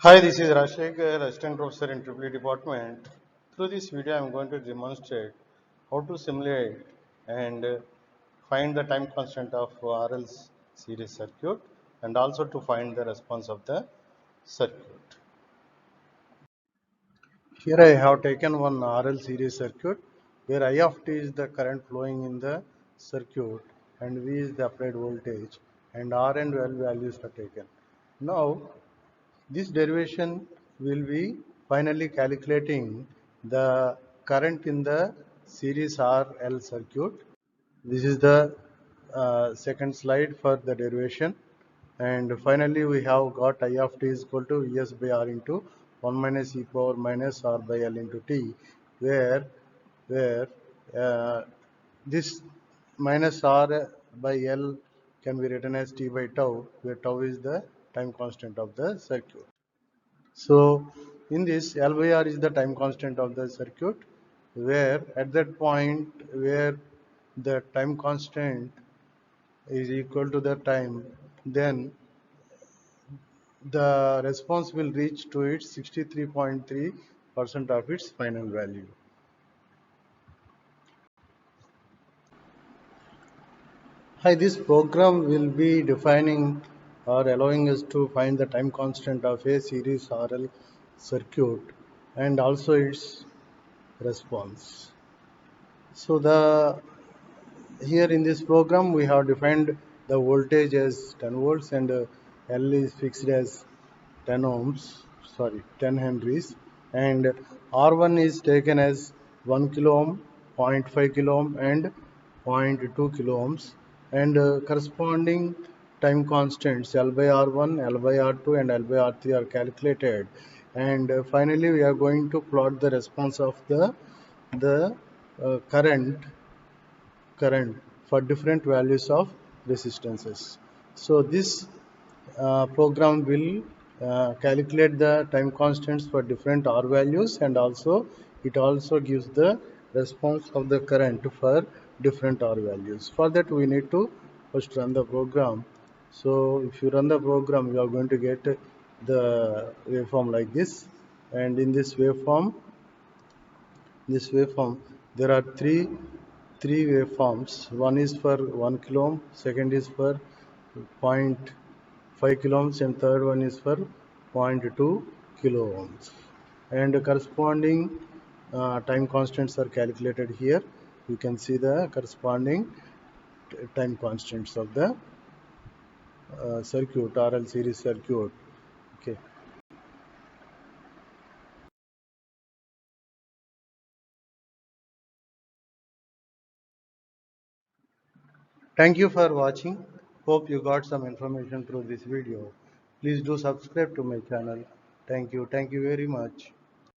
Hi, this is Rashek, Assistant Professor in EEE Department. Through this video, I am going to demonstrate how to simulate and find the time constant of RL series circuit and also to find the response of the circuit. Here I have taken one RL series circuit where I of t is the current flowing in the circuit and V is the applied voltage and R and L values are taken. Now, this derivation will be finally calculating the current in the series RL circuit. This is the second slide for the derivation. And finally, we have got I of t is equal to Vs by R into 1 minus e power minus R by L into t, where this minus R by L can be written as t by tau, where tau is the time constant of the circuit. So in this, L by R is the time constant of the circuit, where at that point where the time constant is equal to the time, then the response will reach to its 63.3% of its final value. Hi, this program will be defining or allowing us to find the time constant of a series RL circuit and also its response. So here in this program we have defined the voltage as 10 volts and L is fixed as 10 henries, and R1 is taken as 1 kilo ohm, 0.5 kilo ohm and zero point 0.2 kilo ohms, and corresponding time constants L by R1, L by R2 and L by R3 are calculated, and finally we are going to plot the response of the current for different values of resistances. So this program will calculate the time constants for different R values, and also it also gives the response of the current for different R values. For that we need to first run the program. So if you run the program, you are going to get the waveform like this, and in this waveform there are three waveforms. One is for 1 kilo ohm, second is for 0.5 kilo ohms, and third one is for 0.2 kilo ohms, and corresponding time constants are calculated here. You can see the corresponding time constants of the circuit, RL series circuit. Okay. Thank you for watching. Hope you got some information through this video. Please do subscribe to my channel. Thank you. Thank you very much.